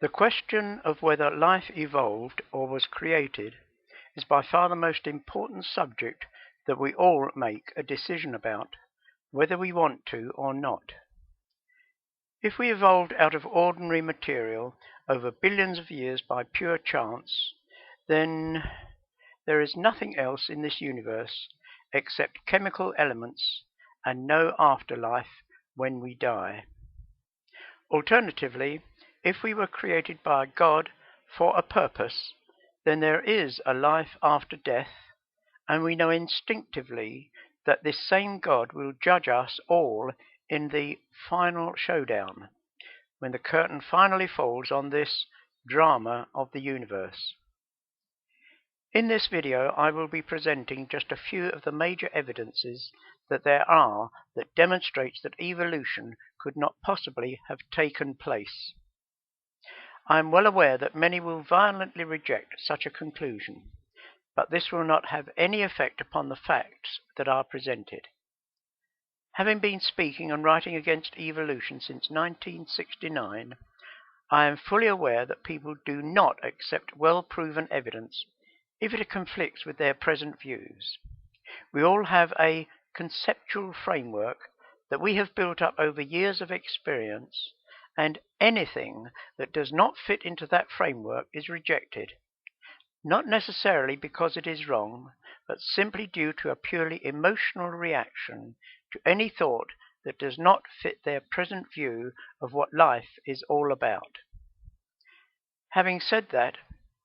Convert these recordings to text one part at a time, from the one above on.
The question of whether life evolved or was created is by far the most important subject that we all make a decision about, whether we want to or not. If we evolved out of ordinary material over billions of years by pure chance, then there is nothing else in this universe except chemical elements and no afterlife when we die. Alternatively, if we were created by God for a purpose, then there is a life after death, and we know instinctively that this same God will judge us all in the final showdown, when the curtain finally falls on this drama of the universe. In this video, I will be presenting just a few of the major evidences that there are that demonstrates that evolution could not possibly have taken place. I am well aware that many will violently reject such a conclusion, but this will not have any effect upon the facts that are presented. Having been speaking and writing against evolution since 1969, I am fully aware that people do not accept well-proven evidence if it conflicts with their present views. We all have a conceptual framework that we have built up over years of experience, and anything that does not fit into that framework is rejected, not necessarily because it is wrong, but simply due to a purely emotional reaction to any thought that does not fit their present view of what life is all about. Having said that,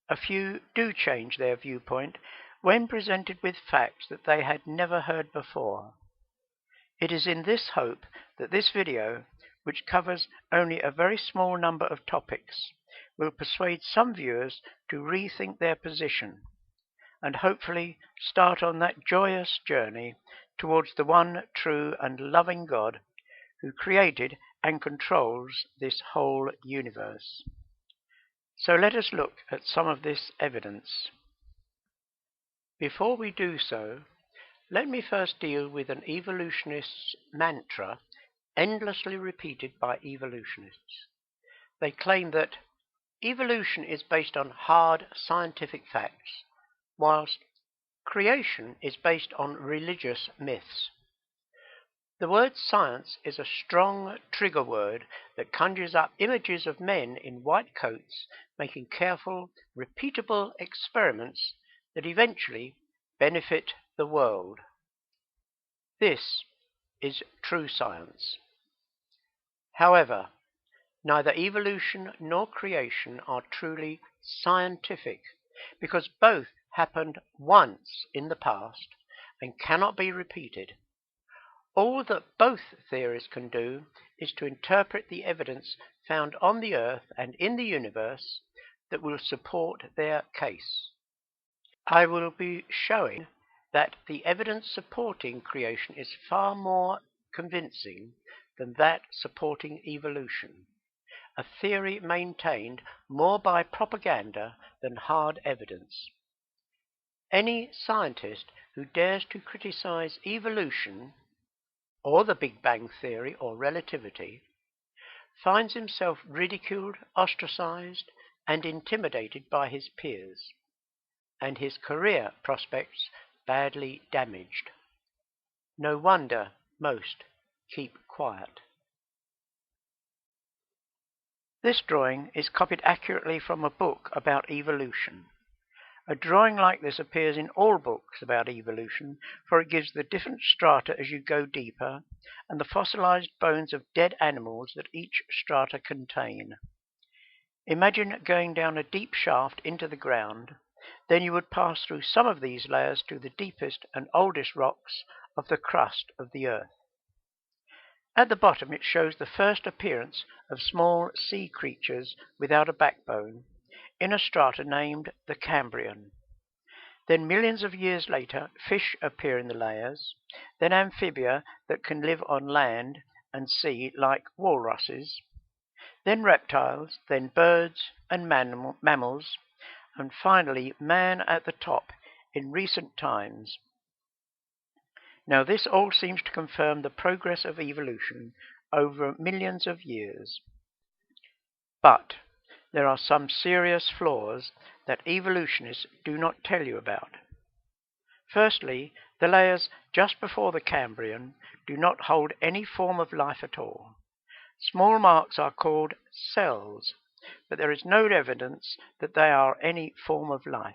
a few do change their viewpoint when presented with facts that they had never heard before. It is in this hope that this video, which covers only a very small number of topics, will persuade some viewers to rethink their position and hopefully start on that joyous journey towards the one true and loving God who created and controls this whole universe. So let us look at some of this evidence. Before we do so, let me first deal with an evolutionist's mantra endlessly repeated by evolutionists. They claim that evolution is based on hard scientific facts, whilst creation is based on religious myths. The word science is a strong trigger word that conjures up images of men in white coats making careful, repeatable experiments that eventually benefit the world. This is true science. However, neither evolution nor creation are truly scientific, because both happened once in the past and cannot be repeated. All that both theories can do is to interpret the evidence found on the earth and in the universe that will support their case. I will be showing that the evidence supporting creation is far more convincing than that supporting evolution, a theory maintained more by propaganda than hard evidence. Any scientist who dares to criticize evolution or the Big Bang Theory or relativity finds himself ridiculed, ostracized, and intimidated by his peers, and his career prospects badly damaged. No wonder most keep quiet. This drawing is copied accurately from a book about evolution. A drawing like this appears in all books about evolution, for it gives the different strata as you go deeper, and the fossilized bones of dead animals that each strata contain. Imagine going down a deep shaft into the ground, then you would pass through some of these layers to the deepest and oldest rocks of the crust of the earth. At the bottom it shows the first appearance of small sea creatures without a backbone, in a strata named the Cambrian. Then millions of years later, fish appear in the layers, then amphibia that can live on land and sea like walruses, then reptiles, then birds and mammals, and finally man at the top in recent times. Now this all seems to confirm the progress of evolution over millions of years. But there are some serious flaws that evolutionists do not tell you about. Firstly, the layers just before the Cambrian do not hold any form of life at all. Small marks are called cells, but there is no evidence that they are any form of life.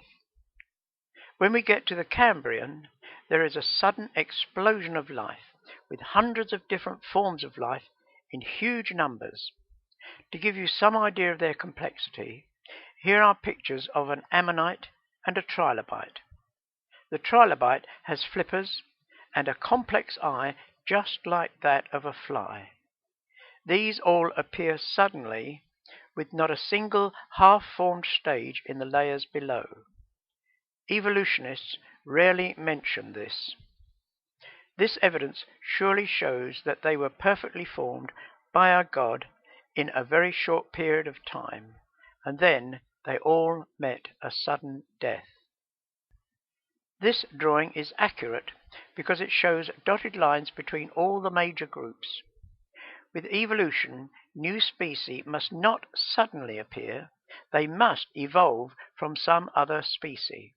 When we get to the Cambrian, there is a sudden explosion of life, with hundreds of different forms of life in huge numbers. To give you some idea of their complexity, here are pictures of an ammonite and a trilobite. The trilobite has flippers and a complex eye just like that of a fly. These all appear suddenly, with not a single half-formed stage in the layers below. Evolutionists rarely mention this. This evidence surely shows that they were perfectly formed by our God in a very short period of time, and then they all met a sudden death. This drawing is accurate because it shows dotted lines between all the major groups. With evolution, new species must not suddenly appear, they must evolve from some other species.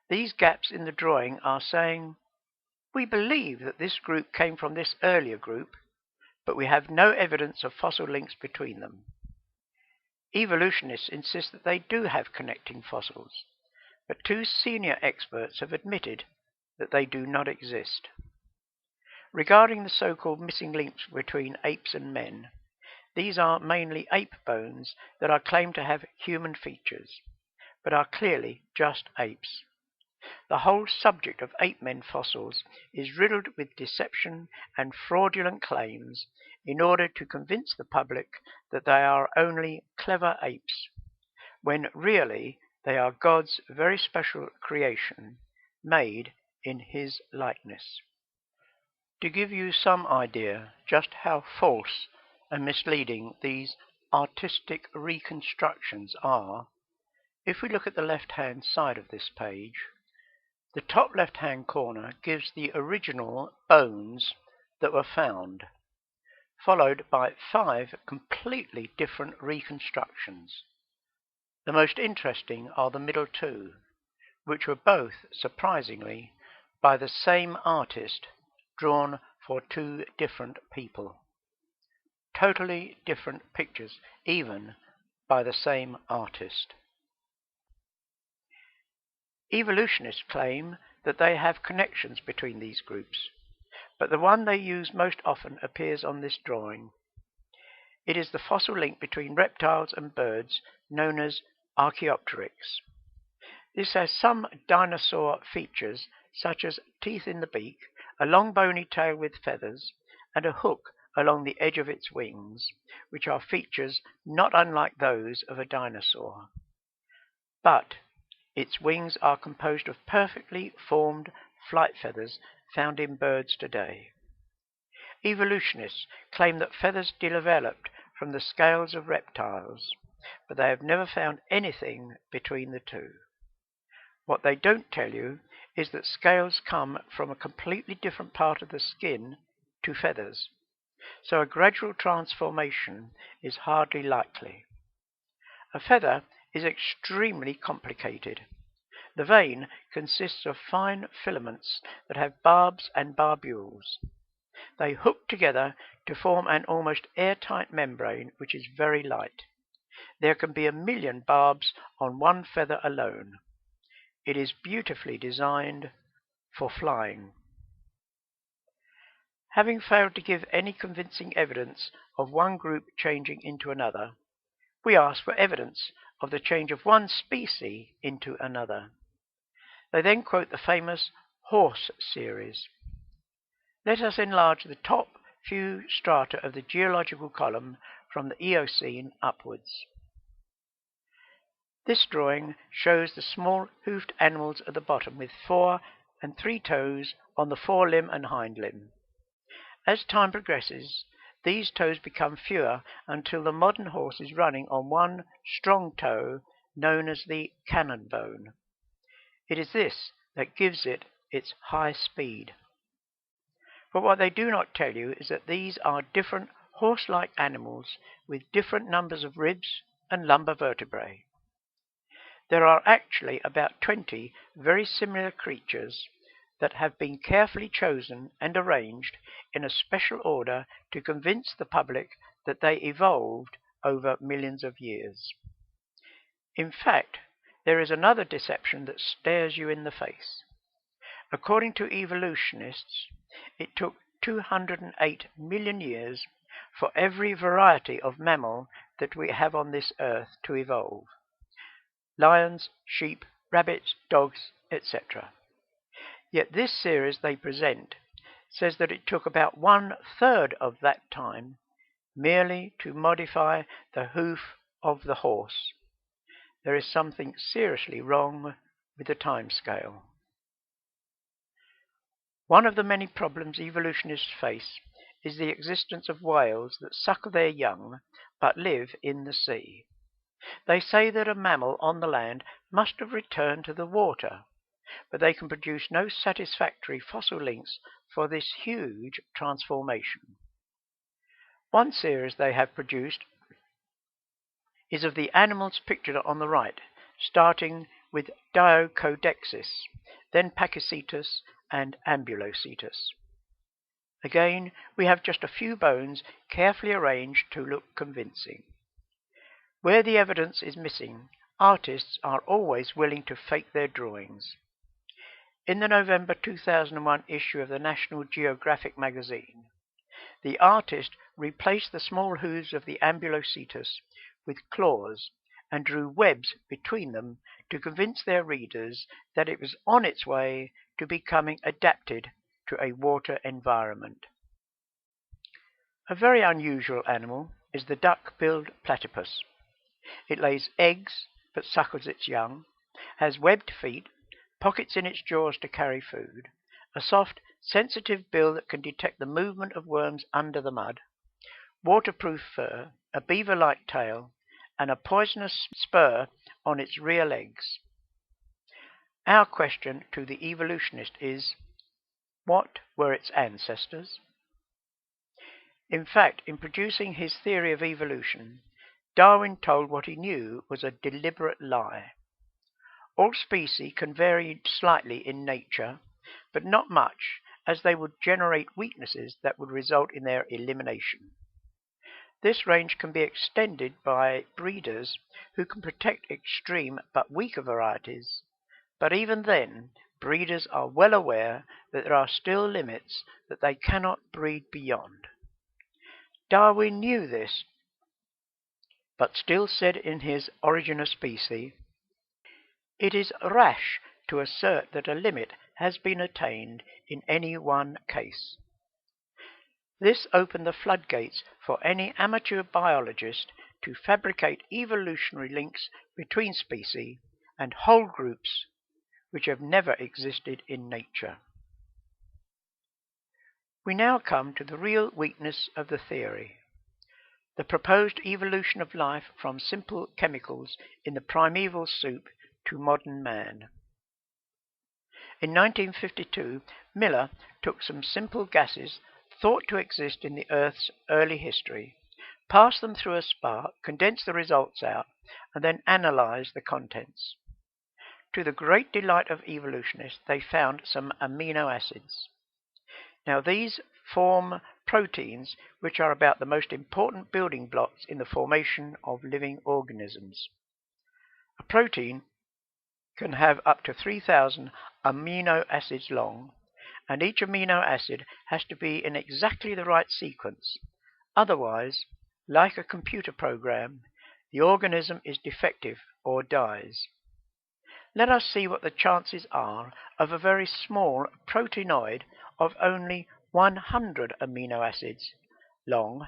These gaps in the drawing are saying, we believe that this group came from this earlier group, but we have no evidence of fossil links between them. Evolutionists insist that they do have connecting fossils, but two senior experts have admitted that they do not exist. Regarding the so-called missing links between apes and men, these are mainly ape bones that are claimed to have human features, but are clearly just apes. The whole subject of ape-men fossils is riddled with deception and fraudulent claims in order to convince the public that they are only clever apes, when really they are God's very special creation, made in his likeness. To give you some idea just how false and misleading these artistic reconstructions are, if we look at the left-hand side of this page, the top left-hand corner gives the original bones that were found, followed by 5 completely different reconstructions. The most interesting are the middle 2, which were both, surprisingly, by the same artist, drawn for 2 different people. Totally different pictures, even by the same artist. Evolutionists claim that they have connections between these groups, but the one they use most often appears on this drawing. It is the fossil link between reptiles and birds known as Archaeopteryx. This has some dinosaur features such as teeth in the beak, a long bony tail with feathers, and a hook along the edge of its wings, which are features not unlike those of a dinosaur. But its wings are composed of perfectly formed flight feathers found in birds today. Evolutionists claim that feathers developed from the scales of reptiles, but they have never found anything between the two. What they don't tell you is that scales come from a completely different part of the skin to feathers, so a gradual transformation is hardly likely. A feather is extremely complicated. The vein consists of fine filaments that have barbs and barbules. They hook together to form an almost airtight membrane which is very light. There can be 1,000,000 barbs on one feather alone. It is beautifully designed for flying. Having failed to give any convincing evidence of one group changing into another, we ask for evidence of the change of one species into another. They then quote the famous horse series. Let us enlarge the top few strata of the geological column from the Eocene upwards. This drawing shows the small hoofed animals at the bottom with 4 and 3 toes on the forelimb and hind limb. As time progresses, these toes become fewer until the modern horse is running on one strong toe known as the cannon bone. It is this that gives it its high speed. But what they do not tell you is that these are different horse-like animals with different numbers of ribs and lumbar vertebrae. There are actually about 20 very similar creatures that have been carefully chosen and arranged in a special order to convince the public that they evolved over millions of years. In fact, there is another deception that stares you in the face. According to evolutionists, it took 208 million years for every variety of mammal that we have on this earth to evolve. Lions, sheep, rabbits, dogs, etc. Yet this series they present says that it took about 1/3 of that time merely to modify the hoof of the horse. There is something seriously wrong with the time scale. One of the many problems evolutionists face is the existence of whales that suckle their young but live in the sea. They say that a mammal on the land must have returned to the water, but they can produce no satisfactory fossil links for this huge transformation. One series they have produced is of the animals pictured on the right, starting with Diocodexis, then Pachycetus and Ambulocetus. Again, we have just a few bones carefully arranged to look convincing. Where the evidence is missing, artists are always willing to fake their drawings. In the November 2001 issue of the National Geographic magazine, the artist replaced the small hooves of the Ambulocetus with claws and drew webs between them to convince their readers that it was on its way to becoming adapted to a water environment. A very unusual animal is the duck-billed platypus. It lays eggs but suckles its young, has webbed feet, pockets in its jaws to carry food, a soft, sensitive bill that can detect the movement of worms under the mud, waterproof fur, a beaver-like tail, and a poisonous spur on its rear legs. Our question to the evolutionist is, what were its ancestors? In fact, in producing his theory of evolution, Darwin told what he knew was a deliberate lie. All species can vary slightly in nature, but not much, as they would generate weaknesses that would result in their elimination. This range can be extended by breeders who can protect extreme but weaker varieties, but even then, breeders are well aware that there are still limits that they cannot breed beyond. Darwin knew this, but still said in his Origin of Species, "It is rash to assert that a limit has been attained in any one case." This opened the floodgates for any amateur biologist to fabricate evolutionary links between species and whole groups which have never existed in nature. We now come to the real weakness of the theory: the proposed evolution of life from simple chemicals in the primeval soup to modern man. In 1952, Miller took some simple gases thought to exist in the Earth's early history, passed them through a spark, condensed the results out, and then analyzed the contents. To the great delight of evolutionists, they found some amino acids. Now, these form proteins which are about the most important building blocks in the formation of living organisms. A protein can have up to 3,000 amino acids long, and each amino acid has to be in exactly the right sequence. Otherwise, like a computer program, the organism is defective or dies. Let us see what the chances are of a very small proteinoid of only 100 amino acids long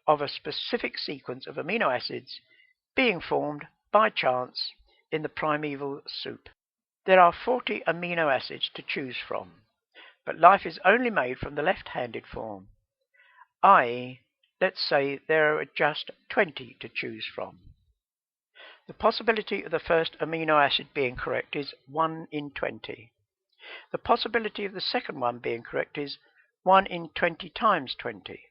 of a specific sequence of amino acids being formed by chance in the primeval soup. There are 40 amino acids to choose from, but life is only made from the left-handed form, i.e., let's say there are just 20 to choose from. The possibility of the first amino acid being correct is 1 in 20. The possibility of the second one being correct is 1 in 20 times 20.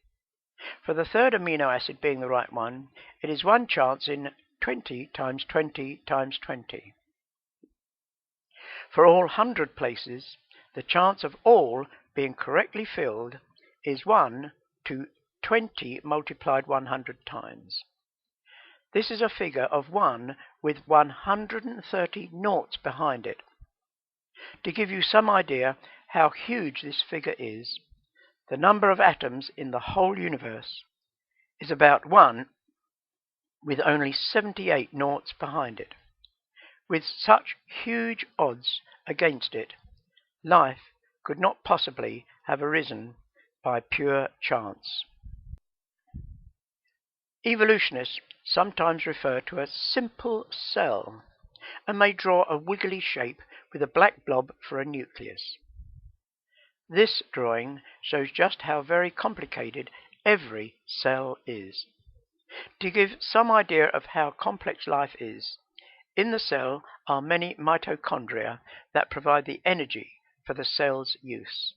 For the third amino acid being the right one, it is 1 chance in 20 times 20 times 20. For all 100 places, the chance of all being correctly filled is 1 to 20 multiplied 100 times. This is a figure of 1 with 130 noughts behind it. To give you some idea how huge this figure is, the number of atoms in the whole universe is about 1 with only 78 noughts behind it. With such huge odds against it, life could not possibly have arisen by pure chance. Evolutionists sometimes refer to a simple cell and may draw a wiggly shape with a black blob for a nucleus. This drawing shows just how very complicated every cell is. To give some idea of how complex life is, in the cell are many mitochondria that provide the energy for the cell's use.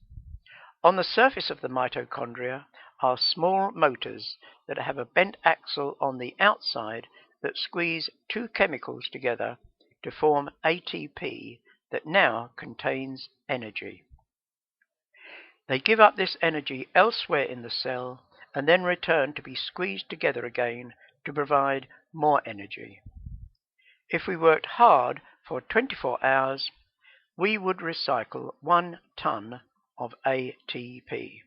On the surface of the mitochondria are small motors that have a bent axle on the outside that squeeze two chemicals together to form ATP that now contains energy. They give up this energy elsewhere in the cell and then return to be squeezed together again to provide more energy. If we worked hard for 24 hours, we would recycle 1 ton of ATP.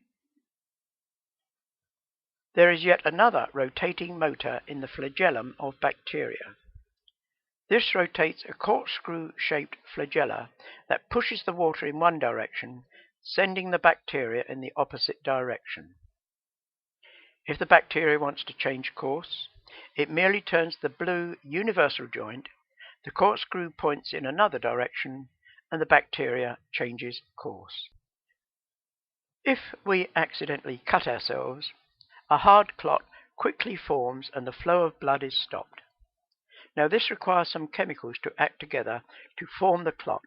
There is yet another rotating motor in the flagellum of bacteria. This rotates a corkscrew-shaped flagella that pushes the water in one direction, sending the bacteria in the opposite direction. If the bacteria wants to change course, it merely turns the blue universal joint, the corkscrew points in another direction, and the bacteria changes course. If we accidentally cut ourselves, a hard clot quickly forms and the flow of blood is stopped. Now this requires some chemicals to act together to form the clot,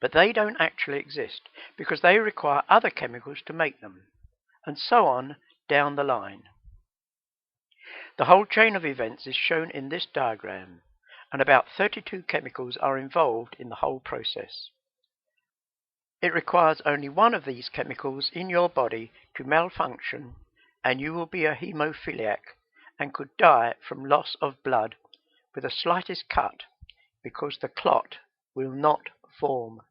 but they don't actually exist because they require other chemicals to make them, and so on down the line. The whole chain of events is shown in this diagram, and about 32 chemicals are involved in the whole process. It requires only one of these chemicals in your body to malfunction, and you will be a hemophiliac and could die from loss of blood with the slightest cut because the clot will not form.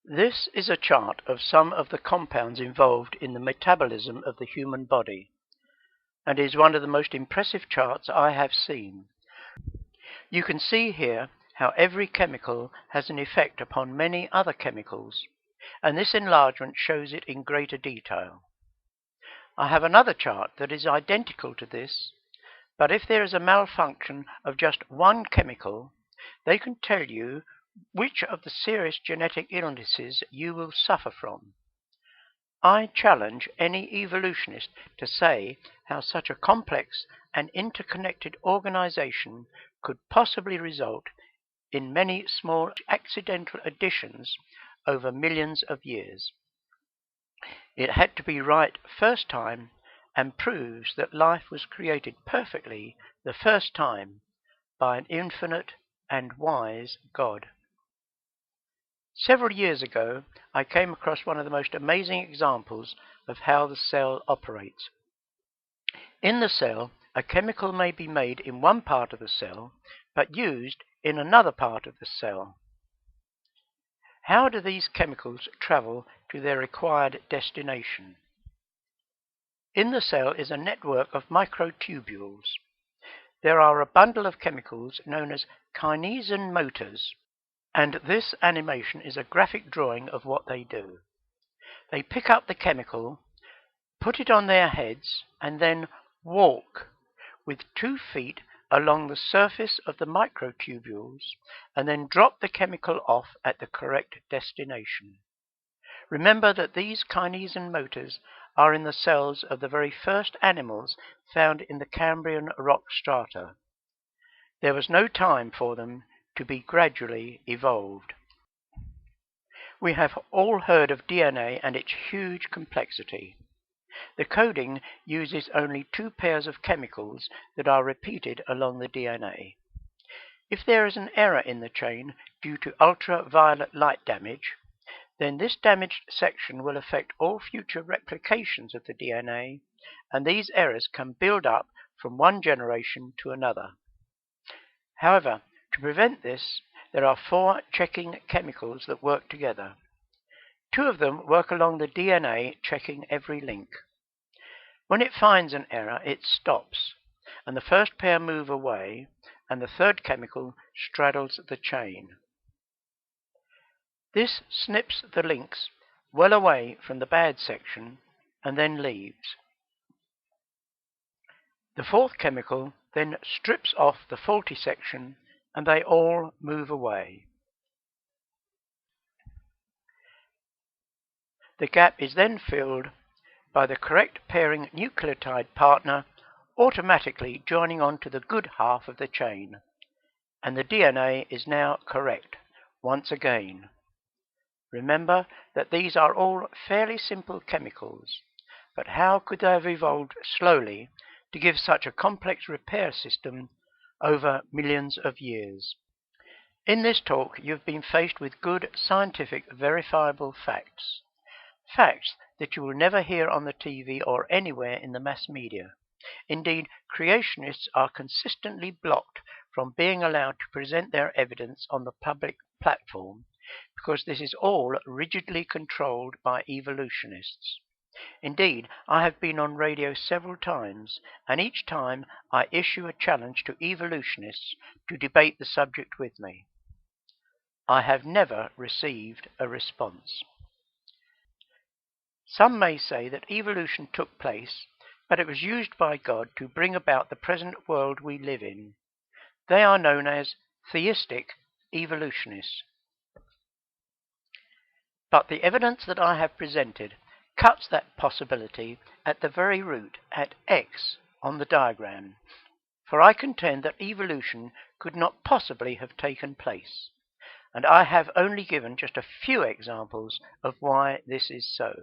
This is a chart of some of the compounds involved in the metabolism of the human body, and is one of the most impressive charts I have seen. You can see here how every chemical has an effect upon many other chemicals, and this enlargement shows it in greater detail. I have another chart that is identical to this, but if there is a malfunction of just one chemical, they can tell you which of the serious genetic illnesses you will suffer from. I challenge any evolutionist to say how such a complex and interconnected organization could possibly result in many small accidental additions over millions of years. It had to be right first time and proves that life was created perfectly the first time by an infinite and wise God. Several years ago, I came across one of the most amazing examples of how the cell operates. In the cell, a chemical may be made in one part of the cell, but used in another part of the cell. How do these chemicals travel to their required destination? In the cell is a network of microtubules. There are a bundle of chemicals known as kinesin motors, and this animation is a graphic drawing of what they do. They pick up the chemical, put it on their heads, and then walk with 2 feet along the surface of the microtubules, and then drop the chemical off at the correct destination. Remember that these kinesin motors are in the cells of the very first animals found in the Cambrian rock strata. There was no time for them to be gradually evolved. We have all heard of DNA and its huge complexity. The coding uses only 2 pairs of chemicals that are repeated along the DNA. If there is an error in the chain due to ultraviolet light damage, then this damaged section will affect all future replications of the DNA, and these errors can build up from one generation to another. However, to prevent this, there are 4 checking chemicals that work together. 2 of them work along the DNA, checking every link. When it finds an error, it stops, and the first pair move away, and the 3rd chemical straddles the chain. This snips the links well away from the bad section and then leaves. The 4th chemical then strips off the faulty section and they all move away. The gap is then filled by the correct pairing nucleotide partner automatically joining on to the good half of the chain, and the DNA is now correct once again. Remember that these are all fairly simple chemicals, but how could they have evolved slowly to give such a complex repair system over millions of years? In this talk, you've been faced with good, scientific, verifiable facts. Facts that you will never hear on the TV or anywhere in the mass media. Indeed, creationists are consistently blocked from being allowed to present their evidence on the public platform because this is all rigidly controlled by evolutionists. Indeed, I have been on radio several times, and each time I issue a challenge to evolutionists to debate the subject with me. I have never received a response. Some may say that evolution took place, but it was used by God to bring about the present world we live in. They are known as theistic evolutionists. But the evidence that I have presented cuts that possibility at the very root, at X on the diagram, for I contend that evolution could not possibly have taken place, and I have only given just a few examples of why this is so.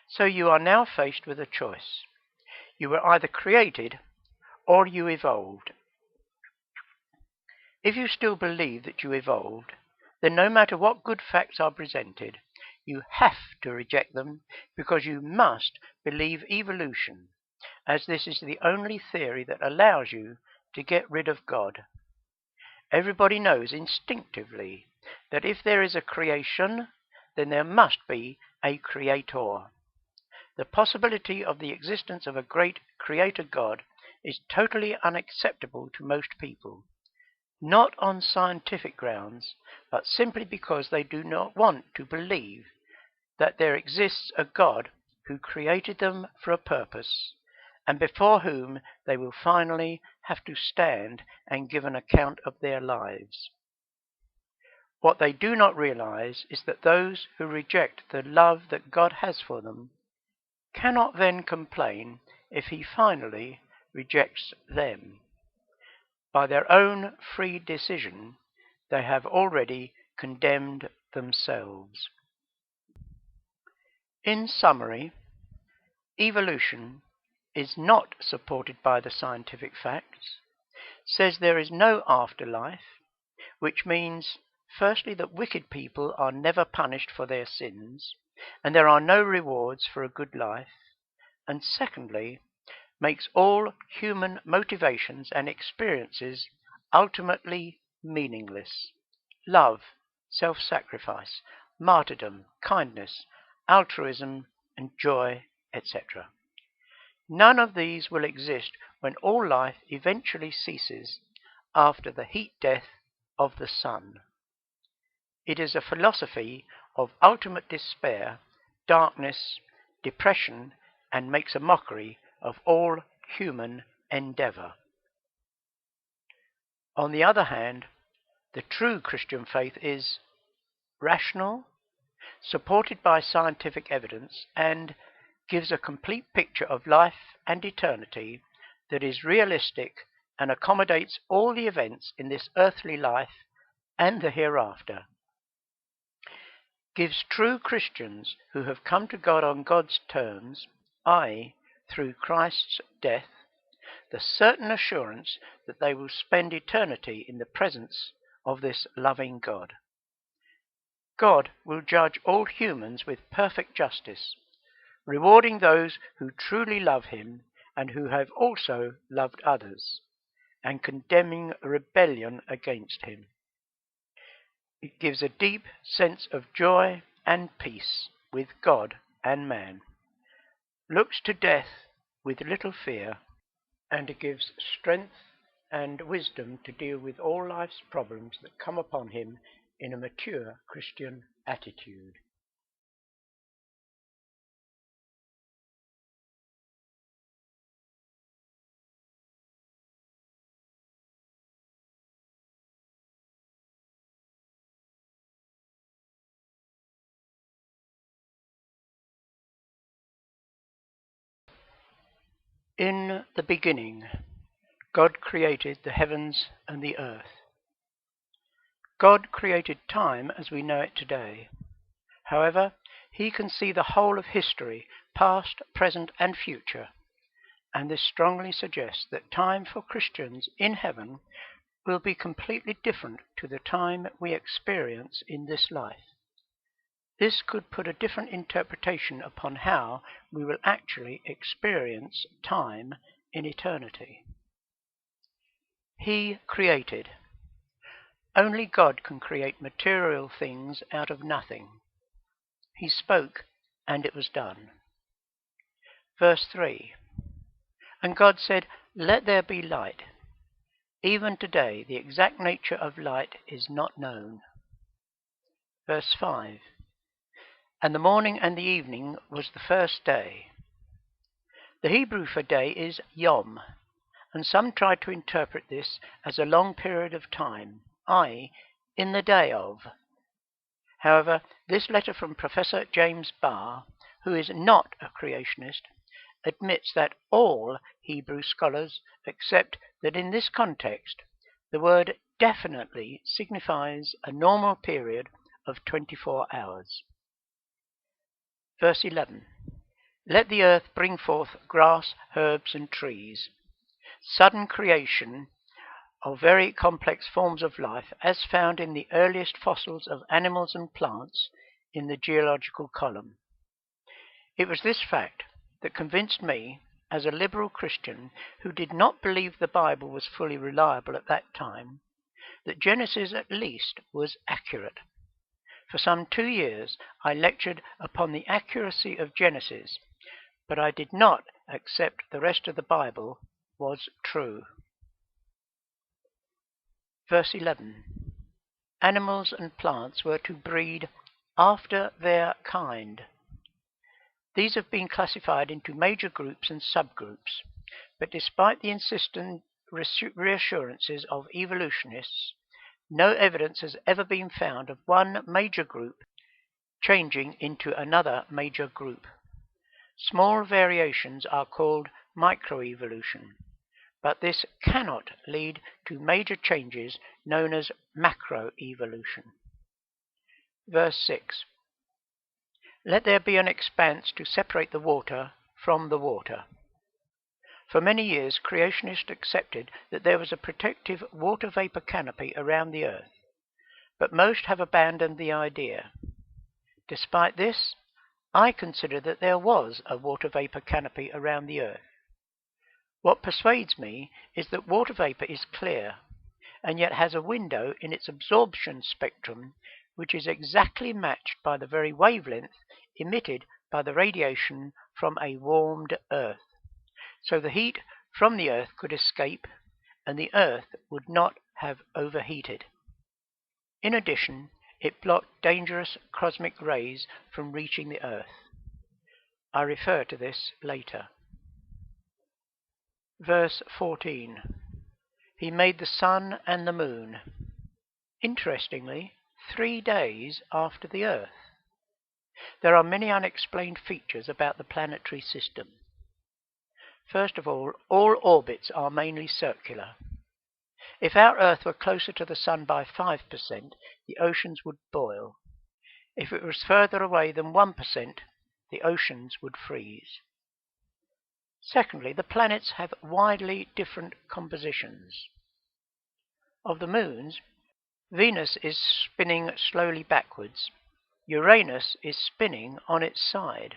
So you are now faced with a choice. You were either created or you evolved. If you still believe that you evolved, then no matter what good facts are presented, you have to reject them because you must believe evolution, as this is the only theory that allows you to get rid of God. Everybody knows instinctively that if there is a creation, then there must be a creator. The possibility of the existence of a great creator God is totally unacceptable to most people, not on scientific grounds, but simply because they do not want to believe that there exists a God who created them for a purpose, and before whom they will finally have to stand and give an account of their lives. What they do not realize is that those who reject the love that God has for them cannot then complain if he finally rejects them. By their own free decision, they have already condemned themselves. In summary, evolution is not supported by the scientific facts, says there is no afterlife, which means, firstly, that wicked people are never punished for their sins, and there are no rewards for a good life, and secondly, makes all human motivations and experiences ultimately meaningless. Love, self-sacrifice, martyrdom, kindness, altruism, and joy, etc. None of these will exist when all life eventually ceases after the heat death of the sun. It is a philosophy of ultimate despair, darkness, depression, and makes a mockery of all human endeavor. On the other hand, the true Christian faith is rational, supported by scientific evidence, and gives a complete picture of life and eternity that is realistic and accommodates all the events in this earthly life and the hereafter. gives true Christians who have come to God on God's terms, i.e., through Christ's death, the certain assurance that they will spend eternity in the presence of this loving God. God will judge all humans with perfect justice, rewarding those who truly love him and who have also loved others, and condemning rebellion against him. It gives a deep sense of joy and peace with God and man, looks to death with little fear, and it gives strength and wisdom to deal with all life's problems that come upon him in a mature Christian attitude. In the beginning, God created the heavens and the earth. God created time as we know it today. However, he can see the whole of history, past, present, and future, and this strongly suggests that time for Christians in heaven will be completely different to the time we experience in this life. This could put a different interpretation upon how we will actually experience time in eternity. He created. Only God can create material things out of nothing. He spoke, and it was done. Verse 3. And God said, "Let there be light." Even today, the exact nature of light is not known. Verse 5. And the morning and the evening was the first day. The Hebrew for day is yom, and some try to interpret this as a long period of time, i.e., in the day of. However, this letter from Professor James Barr, who is not a creationist, admits that all Hebrew scholars accept that in this context the word definitely signifies a normal period of 24 hours. Verse 11. Let the earth bring forth grass, herbs, and trees. Sudden creation of very complex forms of life as found in the earliest fossils of animals and plants in the geological column. It was this fact that convinced me, as a liberal Christian who did not believe the Bible was fully reliable at that time, that Genesis at least was accurate. For some 2 years I lectured upon the accuracy of Genesis, but I did not accept the rest of the Bible was true. Verse 11. Animals and plants were to breed after their kind. These have been classified into major groups and subgroups, but despite the insistent reassurances of evolutionists, no evidence has ever been found of one major group changing into another major group. Small variations are called microevolution, but this cannot lead to major changes known as macroevolution. Verse 6. Let there be an expanse to separate the water from the water. For many years, creationists accepted that there was a protective water vapor canopy around the earth, but most have abandoned the idea. Despite this, I consider that there was a water vapor canopy around the earth. What persuades me is that water vapor is clear, and yet has a window in its absorption spectrum which is exactly matched by the very wavelength emitted by the radiation from a warmed earth. So the heat from the earth could escape, and the earth would not have overheated. In addition, it blocked dangerous cosmic rays from reaching the earth. I refer to this later. Verse 14. He made the sun and the moon. Interestingly, 3 days after the earth. There are many unexplained features about the planetary system. First of all orbits are mainly circular. If our Earth were closer to the Sun by 5%, the oceans would boil. If it was further away than 1%, the oceans would freeze. Secondly, the planets have widely different compositions. Of the moons, Venus is spinning slowly backwards. Uranus is spinning on its side.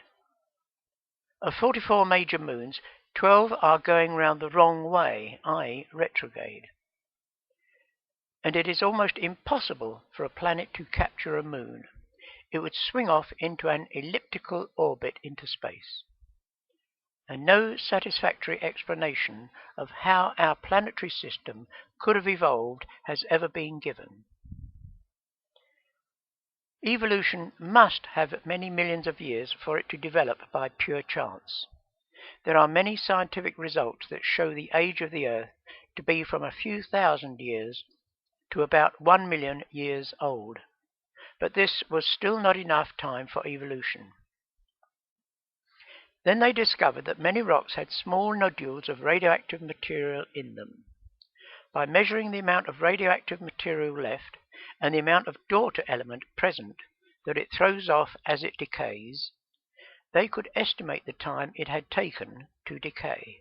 Of 44 major moons, 12 are going round the wrong way, i.e. retrograde. And it is almost impossible for a planet to capture a moon. It would swing off into an elliptical orbit into space. And no satisfactory explanation of how our planetary system could have evolved has ever been given. Evolution must have many millions of years for it to develop by pure chance. There are many scientific results that show the age of the Earth to be from a few thousand years to about 1 million years old, but this was still not enough time for evolution. Then they discovered that many rocks had small nodules of radioactive material in them. By measuring the amount of radioactive material left and the amount of daughter element present that it throws off as it decays, they could estimate the time it had taken to decay.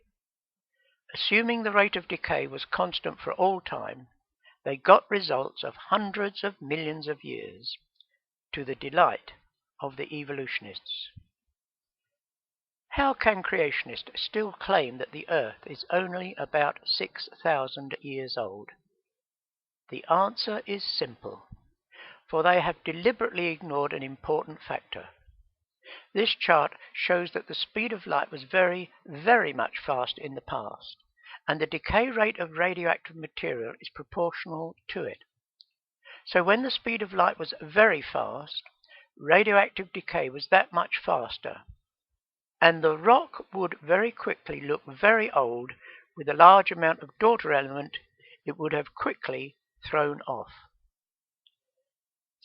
Assuming the rate of decay was constant for all time, they got results of hundreds of millions of years, to the delight of the evolutionists. How can creationists still claim that the Earth is only about 6,000 years old? The answer is simple, for they have deliberately ignored an important factor. This chart shows that the speed of light was very, very much faster in the past, and the decay rate of radioactive material is proportional to it. So when the speed of light was very fast, radioactive decay was that much faster, and the rock would very quickly look very old with a large amount of daughter element it would have quickly thrown off.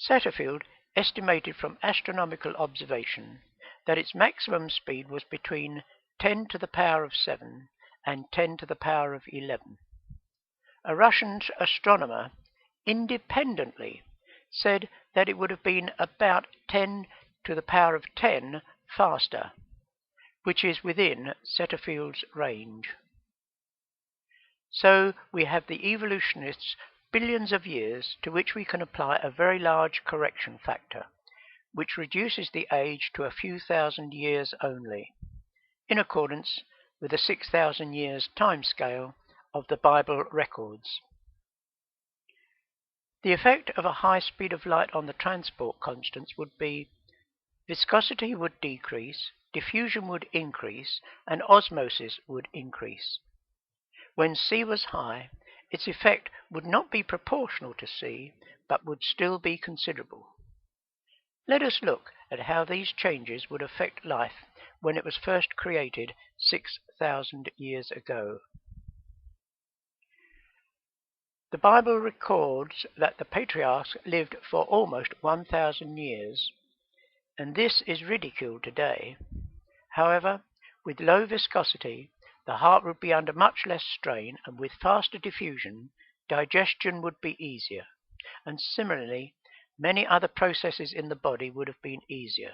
Satterfield estimated from astronomical observation that its maximum speed was between 10 to the power of 7 and 10 to the power of 11. A Russian astronomer independently said that it would have been about 10 to the power of 10 faster, which is within Satterfield's range. So we have the evolutionists' billions of years to which we can apply a very large correction factor, which reduces the age to a few thousand years only, in accordance with the 6,000 years time scale of the Bible records. The effect of a high speed of light on the transport constants would be viscosity would decrease, diffusion would increase, and osmosis would increase. When C was high, its effect would not be proportional to C, but would still be considerable. Let us look at how these changes would affect life when it was first created 6,000 years ago. The Bible records that the patriarchs lived for almost 1,000 years, and this is ridiculed today. However, with low viscosity, the heart would be under much less strain, and with faster diffusion, digestion would be easier, and similarly, many other processes in the body would have been easier.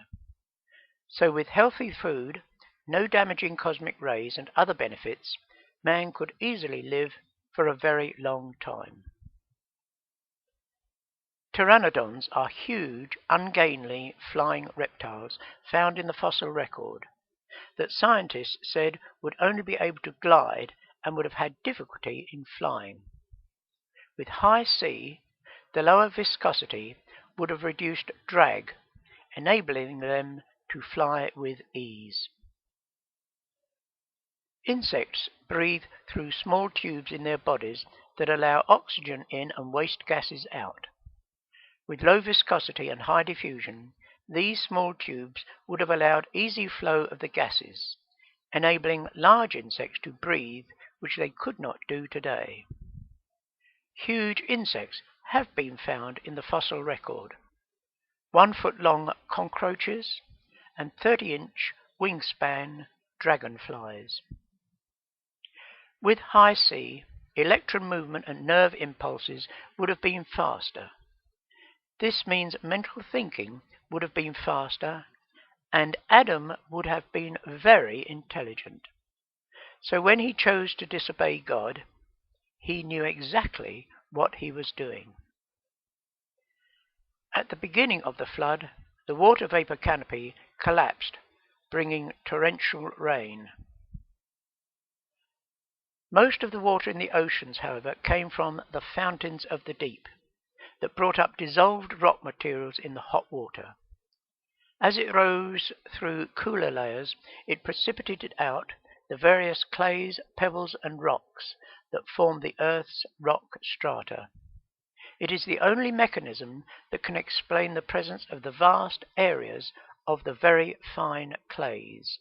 So with healthy food, no damaging cosmic rays, and other benefits, man could easily live for a very long time. Pteranodons are huge, ungainly, flying reptiles found in the fossil record that scientists said would only be able to glide and would have had difficulty in flying. With high C, the lower viscosity would have reduced drag, enabling them to fly with ease. Insects breathe through small tubes in their bodies that allow oxygen in and waste gases out. With low viscosity and high diffusion, these small tubes would have allowed easy flow of the gases, enabling large insects to breathe, which they could not do today. Huge insects have been found in the fossil record: 1-foot-long cockroaches and 30-inch wingspan dragonflies. With high C, electron movement and nerve impulses would have been faster. This means mental thinking would have been faster, and Adam would have been very intelligent. So when he chose to disobey God, he knew exactly what he was doing. At the beginning of the flood, the water vapor canopy collapsed, bringing torrential rain. Most of the water in the oceans, however, came from the fountains of the deep that brought up dissolved rock materials in the hot water. As it rose through cooler layers, it precipitated out the various clays, pebbles, and rocks that form the Earth's rock strata. It is the only mechanism that can explain the presence of the vast areas of the very fine clays.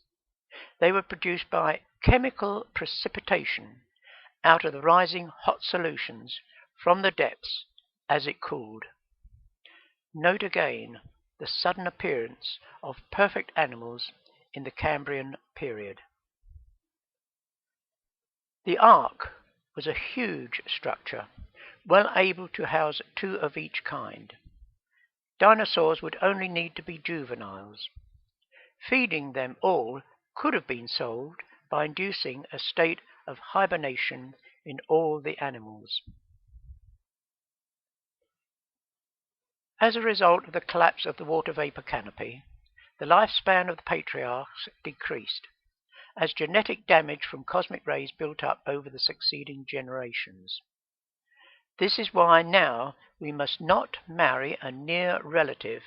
They were produced by chemical precipitation out of the rising hot solutions from the depths as it cooled. Note again the sudden appearance of perfect animals in the Cambrian period. The ark was a huge structure, well able to house 2 of each kind. Dinosaurs would only need to be juveniles. Feeding them all could have been solved by inducing a state of hibernation in all the animals. As a result of the collapse of the water vapor canopy, the lifespan of the patriarchs decreased, as genetic damage from cosmic rays built up over the succeeding generations. This is why now we must not marry a near relative,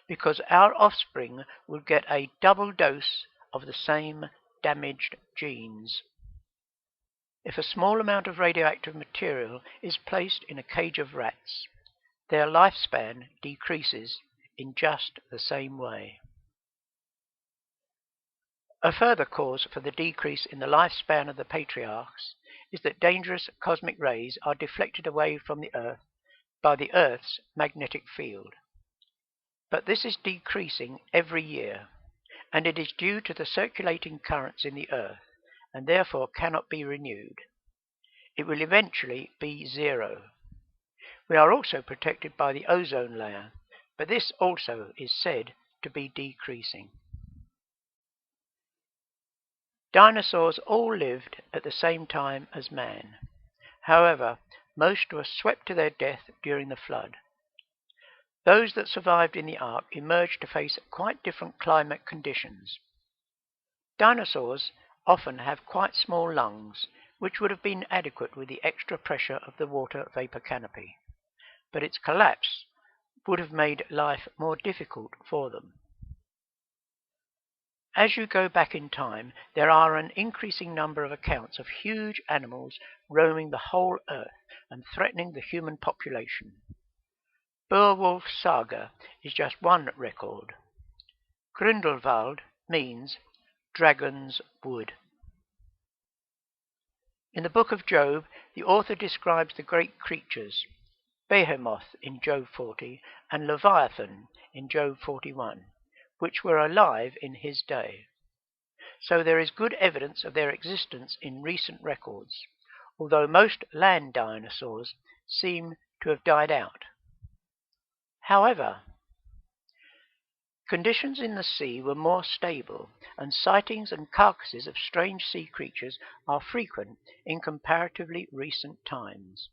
because our offspring will get a double dose of the same damaged genes. If a small amount of radioactive material is placed in a cage of rats, their lifespan decreases in just the same way. A further cause for the decrease in the lifespan of the patriarchs is that dangerous cosmic rays are deflected away from the Earth by the Earth's magnetic field. But this is decreasing every year, and it is due to the circulating currents in the Earth, and therefore cannot be renewed. It will eventually be zero. We are also protected by the ozone layer, but this also is said to be decreasing. Dinosaurs all lived at the same time as man. However, most were swept to their death during the flood. Those that survived in the ark emerged to face quite different climate conditions. Dinosaurs often have quite small lungs, which would have been adequate with the extra pressure of the water vapor canopy, but its collapse would have made life more difficult for them. As you go back in time, there are an increasing number of accounts of huge animals roaming the whole earth and threatening the human population. Beowulf's saga is just one record. Grindelwald means dragon's wood. In the book of Job, the author describes the great creatures, Behemoth in Job 40 and Leviathan in Job 41, which were alive in his day. So there is good evidence of their existence in recent records, although most land dinosaurs seem to have died out. However, conditions in the sea were more stable, and sightings and carcasses of strange sea creatures are frequent in comparatively recent times.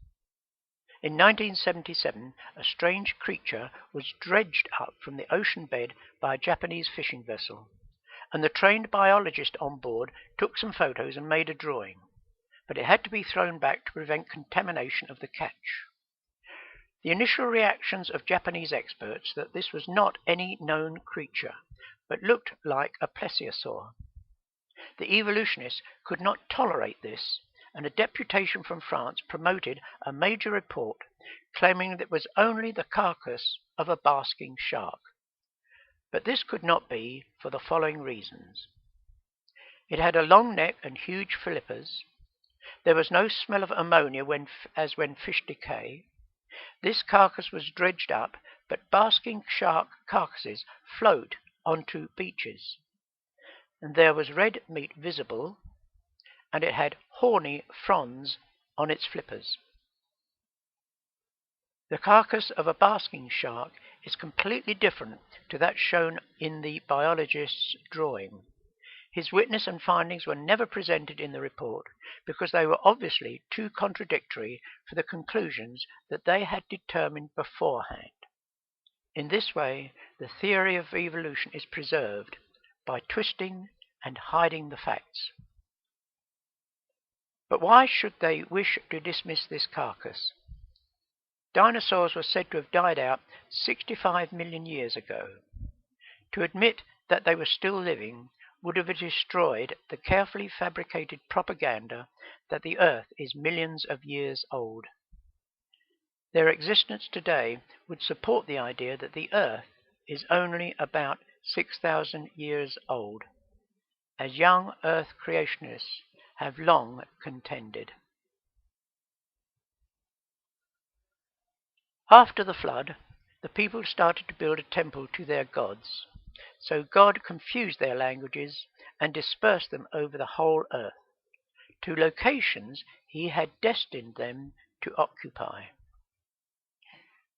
In 1977, a strange creature was dredged up from the ocean bed by a Japanese fishing vessel, and the trained biologist on board took some photos and made a drawing, but it had to be thrown back to prevent contamination of the catch. The initial reactions of Japanese experts that this was not any known creature, but looked like a plesiosaur. The evolutionists could not tolerate this, and a deputation from France promoted a major report claiming that it was only the carcass of a basking shark. But this could not be for the following reasons. It had a long neck and huge flippers. There was no smell of ammonia as when fish decay. This carcass was dredged up, but basking shark carcasses float onto beaches. And there was red meat visible, and it had horny fronds on its flippers. The carcass of a basking shark is completely different to that shown in the biologist's drawing. His witness and findings were never presented in the report because they were obviously too contradictory for the conclusions that they had determined beforehand. In this way, the theory of evolution is preserved by twisting and hiding the facts. But why should they wish to dismiss this carcass? Dinosaurs were said to have died out 65 million years ago. To admit that they were still living would have destroyed the carefully fabricated propaganda that the Earth is millions of years old. Their existence today would support the idea that the Earth is only about 6,000 years old, as young Earth creationists have long contended. After the flood, the people started to build a temple to their gods. So God confused their languages and dispersed them over the whole earth, to locations he had destined them to occupy.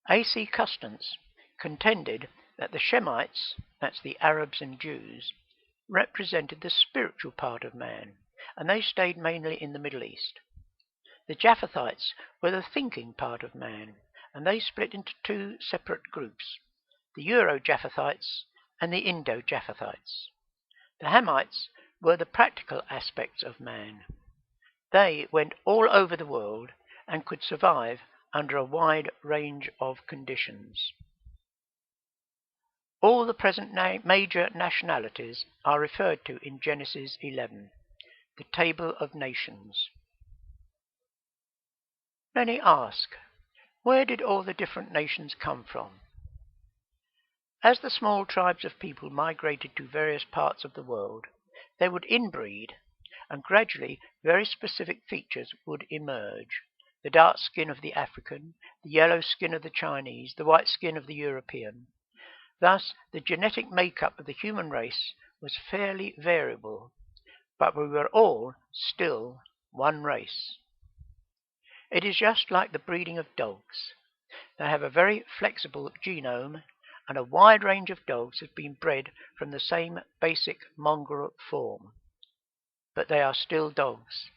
A.C. Custance contended that the Shemites, that's the Arabs and Jews, represented the spiritual part of man, and they stayed mainly in the Middle East. The Japhethites were the thinking part of man, and they split into two separate groups, the Euro-Japhethites and the Indo-Japhethites. The Hamites were the practical aspects of man. They went all over the world and could survive under a wide range of conditions. All the present major nationalities are referred to in Genesis 11, the Table of Nations. Many ask, where did all the different nations come from? As the small tribes of people migrated to various parts of the world, they would inbreed, and gradually very specific features would emerge. The dark skin of the African, the yellow skin of the Chinese, the white skin of the European. Thus, the genetic makeup of the human race was fairly variable, but we were all still one race. It is just like the breeding of dogs. They have a very flexible genome, and a wide range of dogs have been bred from the same basic mongrel form. But they are still dogs,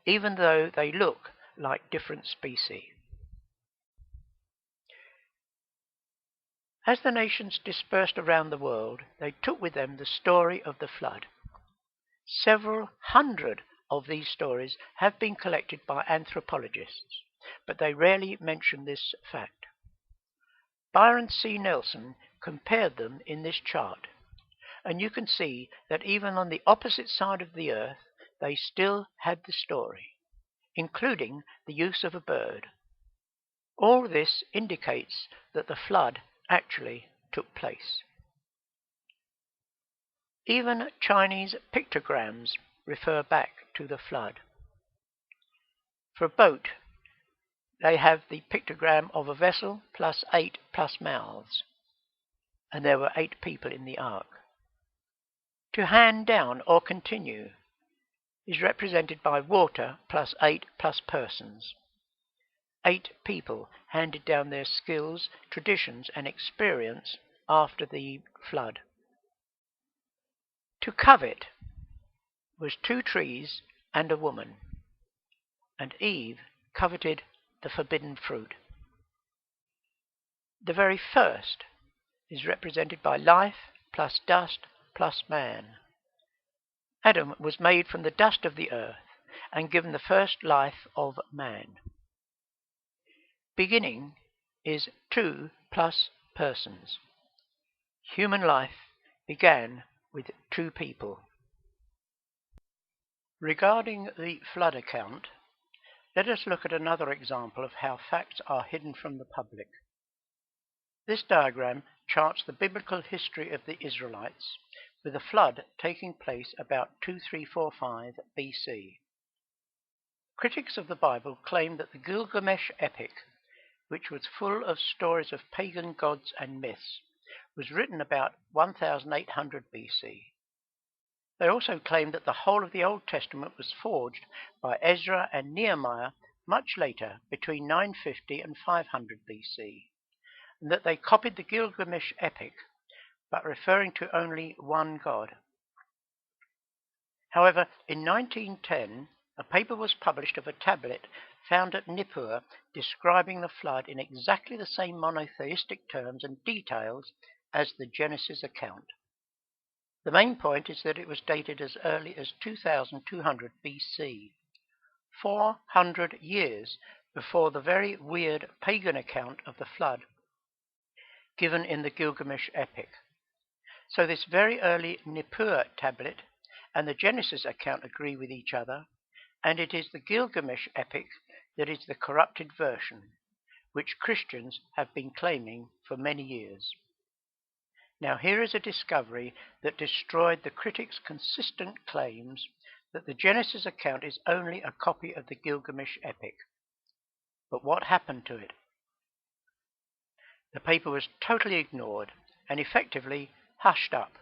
even though they look like different species. As the nations dispersed around the world, they took with them the story of the flood. Several hundred of these stories have been collected by anthropologists, but they rarely mention this fact. Byron C. Nelson compared them in this chart, and you can see that even on the opposite side of the earth, they still had the story, including the use of a bird. All this indicates that the flood actually took place. Even Chinese pictograms refer back to the flood. For a boat, they have the pictogram of a vessel plus 8 plus mouths, and there were 8 people in the ark. To hand down or continue is represented by water plus 8 plus persons. 8 people handed down their skills, traditions, and experience after the flood. To covet was 2 trees and a woman, and Eve coveted the forbidden fruit. The very first is represented by life plus dust plus man. Adam was made from the dust of the earth and given the first life of man. Beginning is 2 plus persons. Human life began with 2 people. Regarding the flood account, let us look at another example of how facts are hidden from the public. This diagram charts the biblical history of the Israelites, with the flood taking place about 2345 BC. Critics of the Bible claim that the Gilgamesh epic, which was full of stories of pagan gods and myths, was written about 1800 BC. They also claim that the whole of the Old Testament was forged by Ezra and Nehemiah much later, between 950 and 500 BC, and that they copied the Gilgamesh epic, but referring to only one god. However, in 1910, a paper was published of a tablet found at Nippur describing the flood in exactly the same monotheistic terms and details as the Genesis account. The main point is that it was dated as early as 2200 BC, 400 years before the very weird pagan account of the flood given in the Gilgamesh epic. So this very early Nippur tablet and the Genesis account agree with each other, and it is the Gilgamesh epic that is the corrupted version, which Christians have been claiming for many years. Now here is a discovery that destroyed the critics' consistent claims that the Genesis account is only a copy of the Gilgamesh epic. But what happened to it? The paper was totally ignored and effectively hushed up,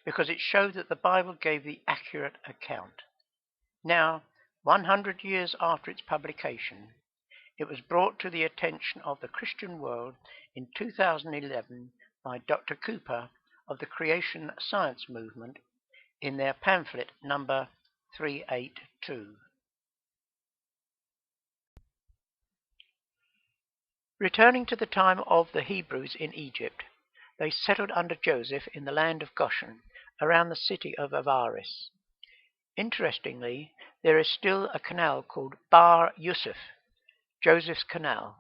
because it showed that the Bible gave the accurate account. Now, 100 years after its publication, it was brought to the attention of the Christian world in 2011 by Dr. Cooper of the Creation Science Movement in their pamphlet number 382. Returning to the time of the Hebrews in Egypt, they settled under Joseph in the land of Goshen, around the city of Avaris. Interestingly, there is still a canal called Bar Yusuf, Joseph's Canal,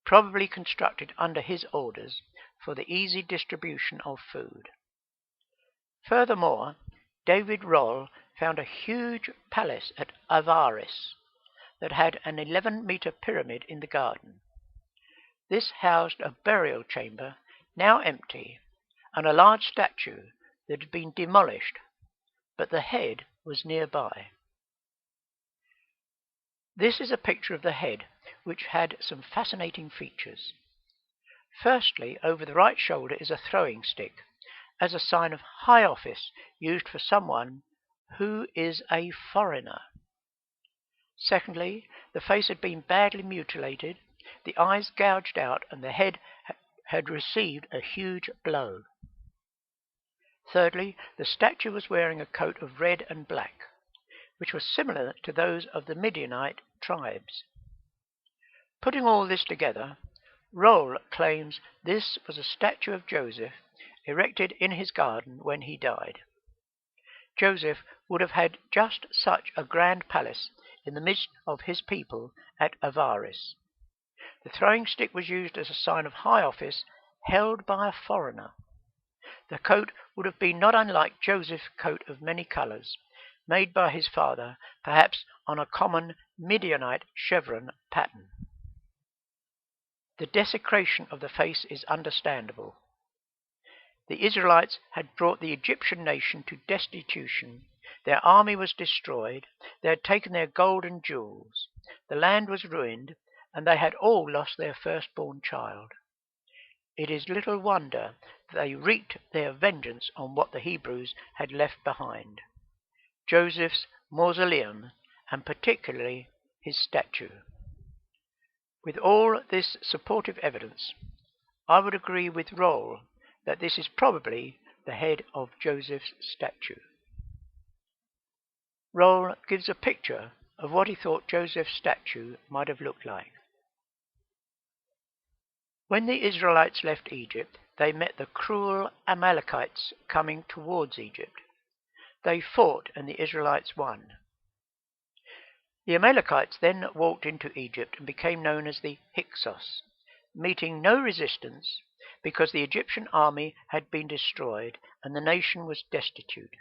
probably constructed under his orders for the easy distribution of food. Furthermore, David Roll found a huge palace at Avaris that had an 11-meter pyramid in the garden. This housed a burial chamber, now empty, and a large statue that had been demolished, but the head was nearby. This is a picture of the head, which had some fascinating features. Firstly, over the right shoulder is a throwing stick, as a sign of high office used for someone who is a foreigner. Secondly, the face had been badly mutilated, the eyes gouged out, and the head had received a huge blow. Thirdly, the statue was wearing a coat of red and black, which was similar to those of the Midianite tribes. Putting all this together, Roll claims this was a statue of Joseph erected in his garden when he died. Joseph would have had just such a grand palace in the midst of his people at Avaris. The throwing stick was used as a sign of high office held by a foreigner. The coat would have been not unlike Joseph's coat of many colors, made by his father, perhaps on a common Midianite chevron pattern. The desecration of the face is understandable. The Israelites had brought the Egyptian nation to destitution. Their army was destroyed. They had taken their gold and jewels. The land was ruined, and they had all lost their firstborn child. It is little wonder that they wreaked their vengeance on what the Hebrews had left behind: Joseph's mausoleum, and particularly his statue. With all this supportive evidence, I would agree with Roll that this is probably the head of Joseph's statue. Roll gives a picture of what he thought Joseph's statue might have looked like. When the Israelites left Egypt, they met the cruel Amalekites coming towards Egypt. They fought, and the Israelites won. The Amalekites then walked into Egypt and became known as the Hyksos, meeting no resistance because the Egyptian army had been destroyed and the nation was destitute.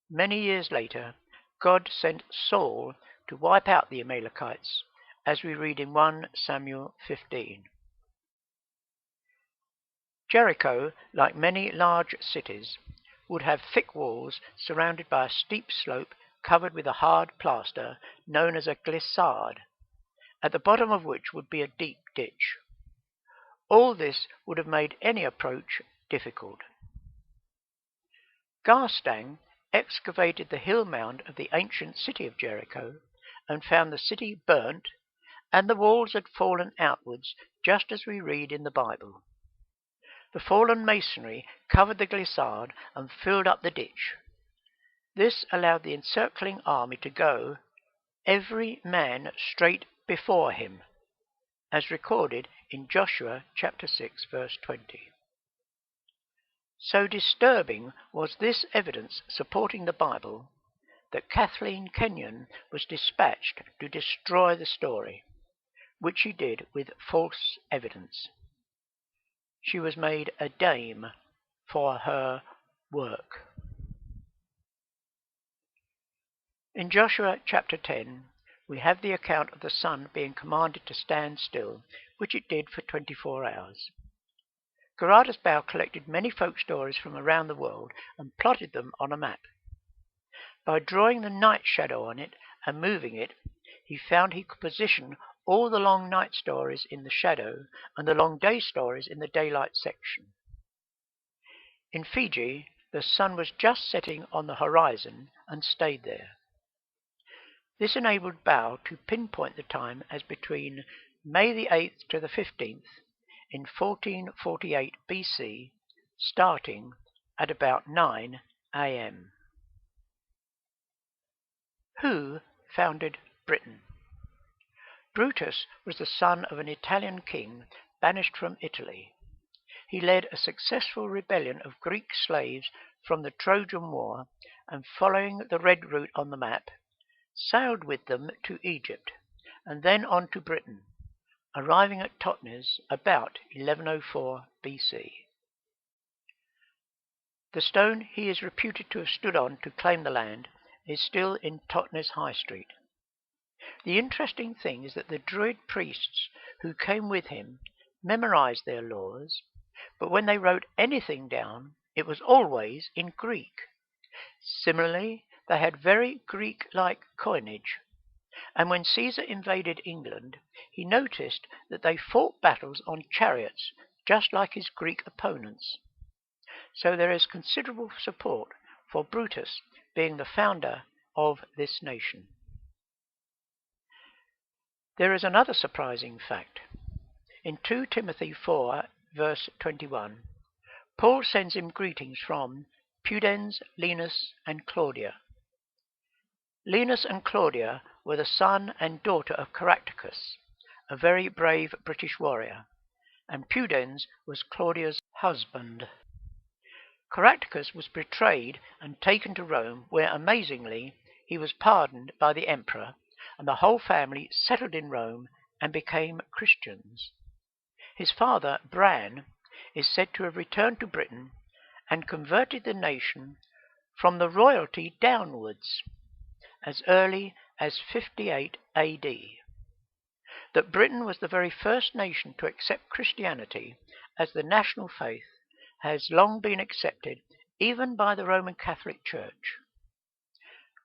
Many years later, God sent Saul to wipe out the Amalekites, as we read in 1 Samuel 15. Jericho, like many large cities, would have thick walls surrounded by a steep slope covered with a hard plaster known as a glissade, at the bottom of which would be a deep ditch. All this would have made any approach difficult. Garstang excavated the hill mound of the ancient city of Jericho and found the city burnt, and the walls had fallen outwards, just as we read in the Bible. The fallen masonry covered the glissade and filled up the ditch. This allowed the encircling army to go, every man straight before him, as recorded in Joshua chapter 6, verse 20. So disturbing was this evidence supporting the Bible that Kathleen Kenyon was dispatched to destroy the story, which she did with false evidence. She was made a dame for her work. In Joshua chapter 10, we have the account of the sun being commanded to stand still, which it did for 24 hours. Gerardus Bau collected many folk stories from around the world and plotted them on a map. By drawing the night shadow on it and moving it, he found he could position all the long night stories in the shadow and the long day stories in the daylight section. In Fiji, the sun was just setting on the horizon and stayed there. This enabled Bau to pinpoint the time as between May the 8th to the 15th in 1448 BC, starting at about 9 a.m. Who founded Britain? Brutus was the son of an Italian king banished from Italy. He led a successful rebellion of Greek slaves from the Trojan War, and following the red route on the map, sailed with them to Egypt, and then on to Britain, arriving at Totnes about 1104 BC. The stone he is reputed to have stood on to claim the land is still in Totnes High Street. The interesting thing is that the Druid priests who came with him memorized their laws, but when they wrote anything down, it was always in Greek. Similarly, they had very Greek-like coinage, and when Caesar invaded England, he noticed that they fought battles on chariots, just like his Greek opponents. So there is considerable support for Brutus being the founder of this nation. There is another surprising fact. In 2 Timothy 4, verse 21, Paul sends him greetings from Pudens, Linus, and Claudia. Linus and Claudia were the son and daughter of Caractacus, a very brave British warrior, and Pudens was Claudia's husband. Caractacus was betrayed and taken to Rome, where, amazingly, he was pardoned by the emperor, and the whole family settled in Rome and became Christians. His father, Bran, is said to have returned to Britain and converted the nation from the royalty downwards as early as 58 AD. That Britain was the very first nation to accept Christianity as the national faith has long been accepted even by the Roman Catholic Church.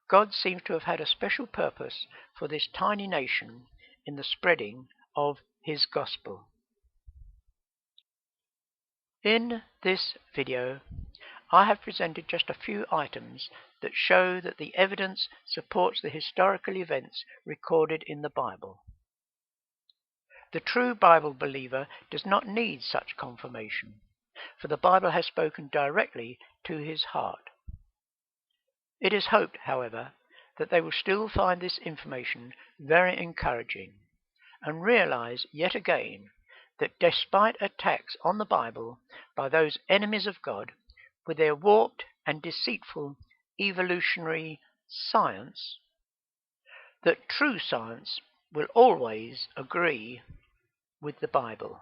God seems to have had a special purpose for this tiny nation in the spreading of his gospel. In this video, I have presented just a few items that show that the evidence supports the historical events recorded in the Bible. The true Bible believer does not need such confirmation, for the Bible has spoken directly to his heart. It is hoped, however, that they will still find this information very encouraging and realize yet again that despite attacks on the Bible by those enemies of God with their warped and deceitful evolutionary science, that true science will always agree with the Bible.